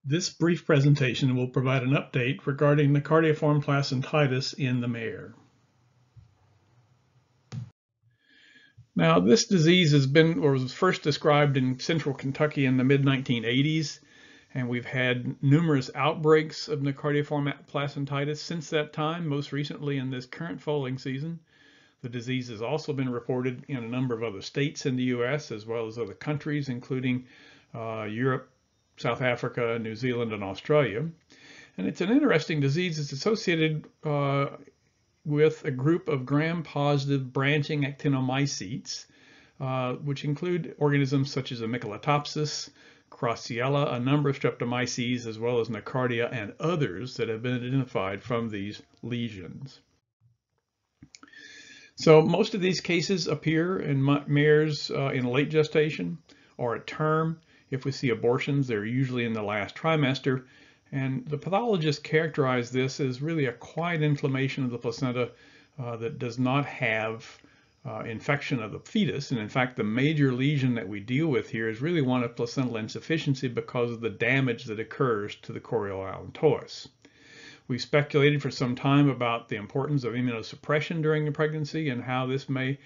This brief presentation will provide an update regarding Nocardioform placentitis in the mare. Now, this disease was first described in central Kentucky in the mid-1980s, and we've had numerous outbreaks of Nocardioform placentitis since that time, most recently in this current foaling season. The disease has also been reported in a number of other states in the U.S. as well as other countries, including Europe, South Africa, New Zealand, and Australia. And it's an interesting disease. It's associated with a group of gram-positive branching actinomycetes, which include organisms such as Amycalotopsis, Crosciella, a number of streptomyces, as well as Nocardia and others that have been identified from these lesions. So most of these cases appear in mares in late gestation or at term. If we see abortions, they're usually in the last trimester, and the pathologists characterize this as really a quiet inflammation of the placenta that does not have infection of the fetus. And in fact, the major lesion that we deal with here is really one of placental insufficiency because of the damage that occurs to the chorioallantois. We've speculated for some time about the importance of immunosuppression during the pregnancy and how this may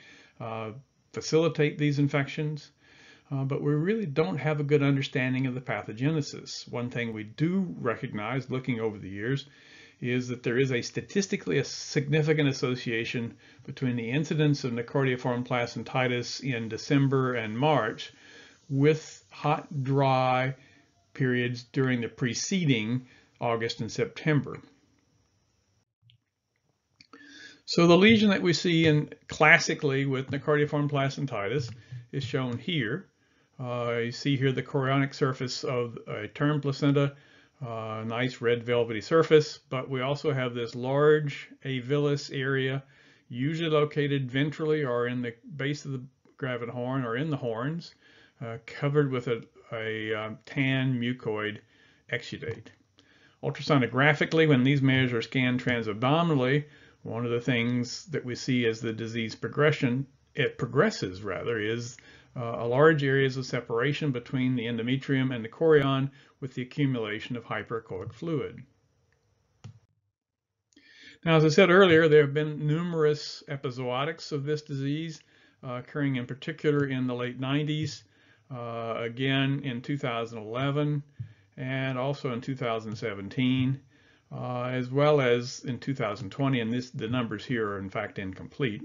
facilitate these infections. But we really don't have a good understanding of the pathogenesis. One thing we do recognize looking over the years is that there is a statistically significant association between the incidence of Nocardioform placentitis in December and March with hot, dry periods during the preceding August and September. So the lesion that we see classically with Nocardioform placentitis is shown here. You see here the chorionic surface of a term placenta, nice red velvety surface, but we also have this large avillus area, usually located ventrally or in the base of the gravid horn or in the horns, covered with a tan mucoid exudate. Ultrasonographically, when these mares are scanned transabdominally, one of the things that we see as the disease progresses is large areas of separation between the endometrium and the chorion with the accumulation of hyperechoic fluid. Now, as I said earlier, there have been numerous epizootics of this disease occurring in particular in the late 90s, again in 2011, and also in 2017, as well as in 2020, and the numbers here are in fact incomplete.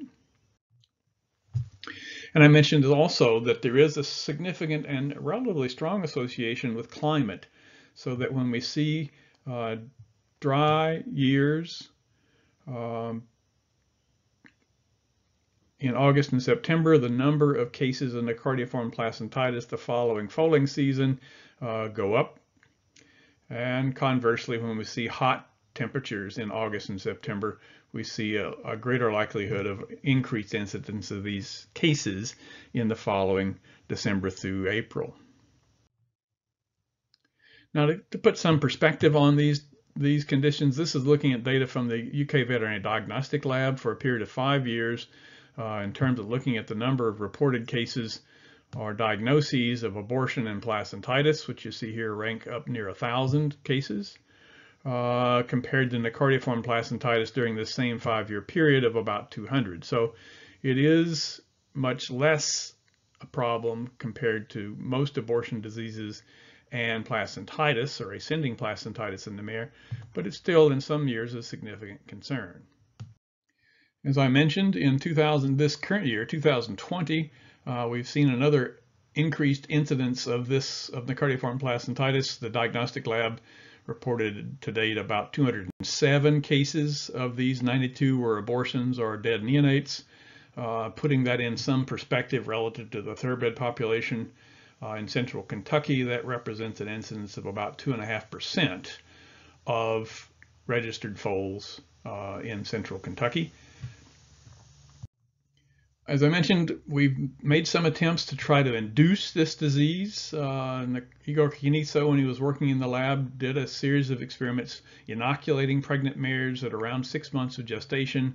And I mentioned also that there is a significant and relatively strong association with climate, so that when we see dry years in August and September, the number of cases of Nocardioform placentitis the following foaling season go up. And conversely, when we see hot temperatures in August and September, we see a greater likelihood of increased incidence of these cases in the following December through April. Now, to put some perspective on these conditions, this is looking at data from the UK Veterinary Diagnostic Lab for a period of 5 years in terms of looking at the number of reported cases or diagnoses of abortion and placentitis, which you see here rank up near 1,000 cases, compared to Nocardioform placentitis during the same 5-year period of about 200. So it is much less a problem compared to most abortion diseases and placentitis or ascending placentitis in the mare, but it's still in some years a significant concern. As I mentioned, in this current year, 2020, we've seen another increased incidence of Nocardioform placentitis. The diagnostic lab reported to date about 207 cases of these. 92 were abortions or dead neonates. Putting that in some perspective relative to the thoroughbred population in central Kentucky, that represents an incidence of about 2.5% of registered foals in central Kentucky. As I mentioned, we've made some attempts to try to induce this disease. Igor Kiniso, when he was working in the lab, did a series of experiments inoculating pregnant mares at around 6 months of gestation.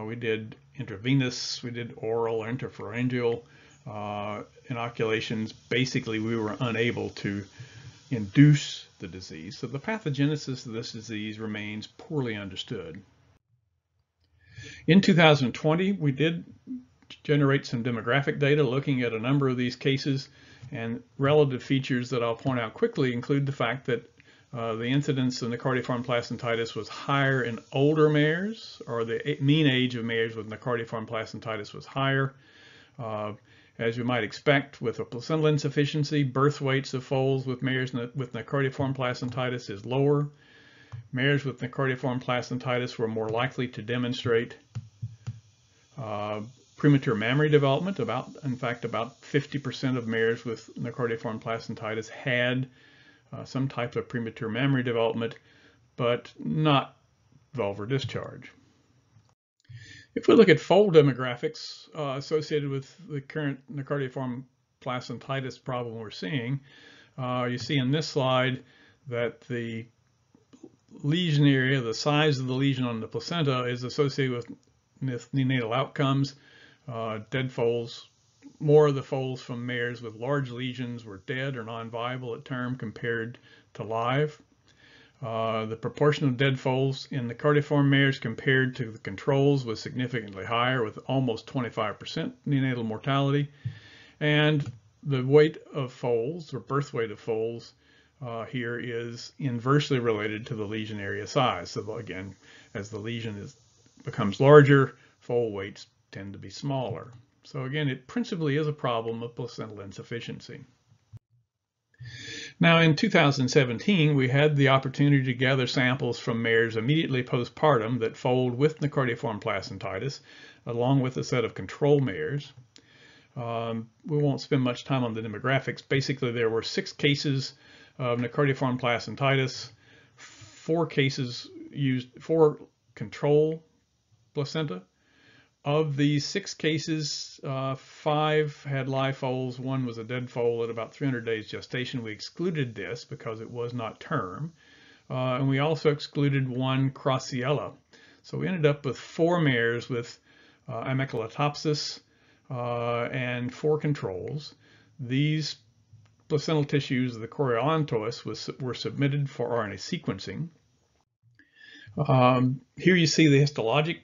We did intravenous, we did oral or interpharyngeal inoculations. Basically, we were unable to induce the disease. So the pathogenesis of this disease remains poorly understood. In 2020, we did generate some demographic data looking at a number of these cases, and relative features that I'll point out quickly include the fact that the incidence of Nocardioform placentitis was higher in older mares, or the mean age of mares with Nocardioform placentitis was higher. As you might expect, with a placental insufficiency, birth weights of foals with mares with Nocardioform placentitis is lower. Mares with Nocardioform placentitis were more likely to demonstrate premature mammary development. In fact, about 50% of mares with Nocardioform placentitis had some type of premature mammary development, but not vulvar discharge. If we look at foal demographics associated with the current Nocardioform placentitis problem we're seeing, you see in this slide that the lesion area, the size of the lesion on the placenta, is associated with neonatal outcomes. Dead foals, more of the foals from mares with large lesions were dead or non-viable at term compared to live. The proportion of dead foals in the Nocardioform mares compared to the controls was significantly higher, with almost 25% neonatal mortality. And the weight of foals, or birth weight of foals, here is inversely related to the lesion area size. So again, as the lesion becomes larger, foal weights tend to be smaller. So again, it principally is a problem of placental insufficiency. Now, in 2017, we had the opportunity to gather samples from mares immediately postpartum that foaled with Nocardioform placentitis, along with a set of control mares. We won't spend much time on the demographics. Basically, there were 6 cases of Nocardioform placentitis, 4 cases used for control placenta. Of these 6 cases, 5 had live foals, 1 was a dead foal at about 300 days gestation. We excluded this because it was not term. And we also excluded 1 Crosiella. So we ended up with 4 mares with amyloidopsis and 4 controls. These placental tissues of the chorioontos were submitted for RNA sequencing. Here you see the histologic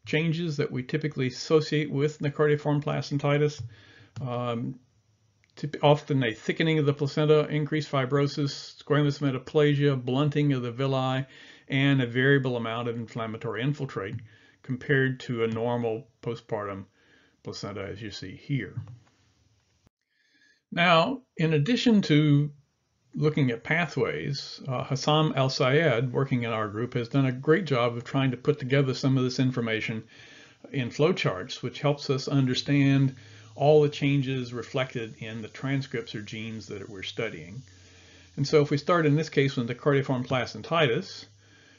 changes that we typically associate with Nocardioform placentitis. Often a thickening of the placenta, increased fibrosis, squamous metaplasia, blunting of the villi, and a variable amount of inflammatory infiltrate compared to a normal postpartum placenta, as you see here. Now, in addition to looking at pathways, Hassam El-Sayed, working in our group, has done a great job of trying to put together some of this information in flowcharts, which helps us understand all the changes reflected in the transcripts or genes that we're studying. And so if we start in this case with Nocardioform placentitis,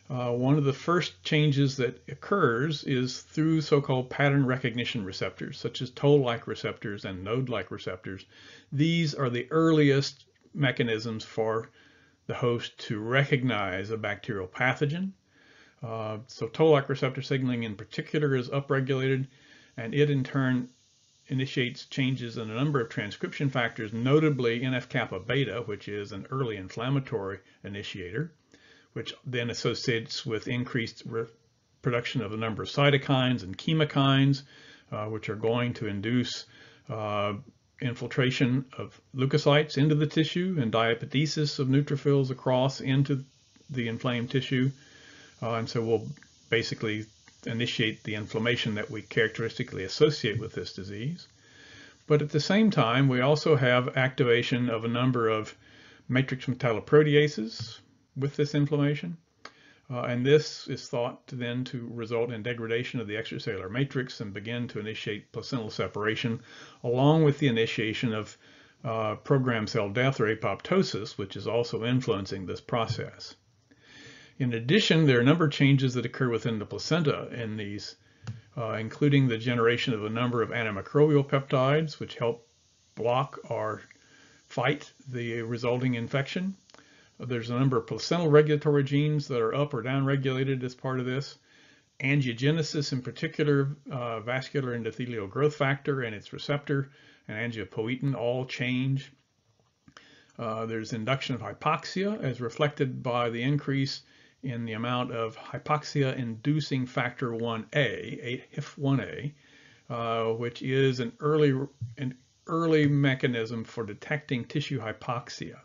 one of the first changes that occurs is through so-called pattern recognition receptors, such as toll-like receptors and node-like receptors. These are the earliest mechanisms for the host to recognize a bacterial pathogen. So toll-like receptor signaling in particular is upregulated, and it in turn initiates changes in a number of transcription factors, notably NF-kappa beta, which is an early inflammatory initiator, which then associates with increased production of a number of cytokines and chemokines, which are going to induce infiltration of leukocytes into the tissue and diapedesis of neutrophils across into the inflamed tissue. And so we'll basically initiate the inflammation that we characteristically associate with this disease. But at the same time, we also have activation of a number of matrix metalloproteases with this inflammation. And this is thought to then to result in degradation of the extracellular matrix and begin to initiate placental separation, along with the initiation of programmed cell death or apoptosis, which is also influencing this process. In addition, there are a number of changes that occur within the placenta in these, including the generation of a number of antimicrobial peptides, which help block or fight the resulting infection. There's a number of placental regulatory genes that are up or down regulated as part of this. Angiogenesis, in particular, vascular endothelial growth factor and its receptor, and angiopoietin all change. There's induction of hypoxia as reflected by the increase in the amount of hypoxia-inducing factor 1A, HIF1A, which is an early mechanism for detecting tissue hypoxia.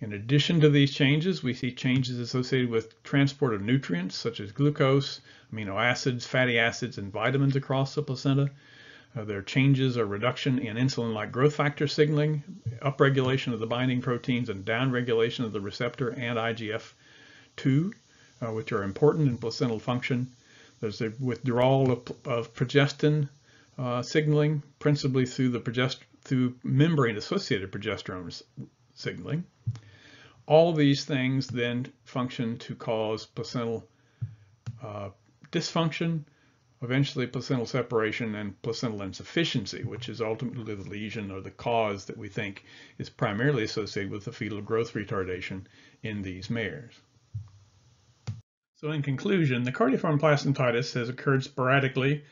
In addition to these changes, we see changes associated with transport of nutrients such as glucose, amino acids, fatty acids, and vitamins across the placenta. There are changes or reduction in insulin-like growth factor signaling, upregulation of the binding proteins, and downregulation of the receptor and IGF-2, which are important in placental function. There's a withdrawal of progestin signaling, principally through membrane-associated progesterone signaling. All of these things then function to cause placental dysfunction, eventually placental separation, and placental insufficiency, which is ultimately the lesion or the cause that we think is primarily associated with the fetal growth retardation in these mares. So in conclusion, Nocardioform placentitis has occurred sporadically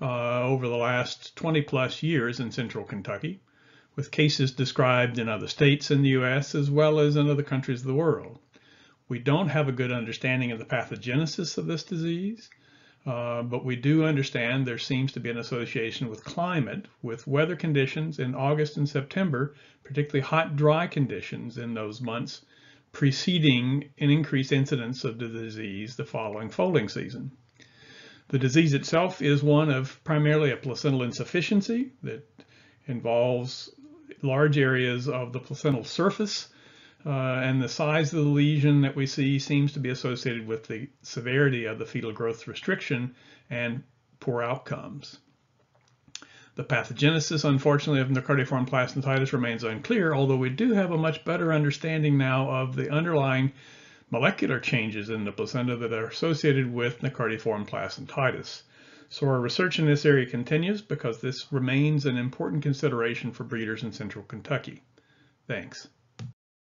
over the last 20 plus years in central Kentucky, with cases described in other states in the U.S. as well as in other countries of the world. We don't have a good understanding of the pathogenesis of this disease, but we do understand there seems to be an association with climate, with weather conditions in August and September, particularly hot, dry conditions in those months preceding an increased incidence of the disease the following foaling season. The disease itself is one of primarily a placental insufficiency that involves large areas of the placental surface, and the size of the lesion that we see seems to be associated with the severity of the fetal growth restriction and poor outcomes. The pathogenesis, unfortunately, of Nocardioform placentitis remains unclear, although we do have a much better understanding now of the underlying molecular changes in the placenta that are associated with Nocardioform placentitis. So our research in this area continues because this remains an important consideration for breeders in central Kentucky. Thanks.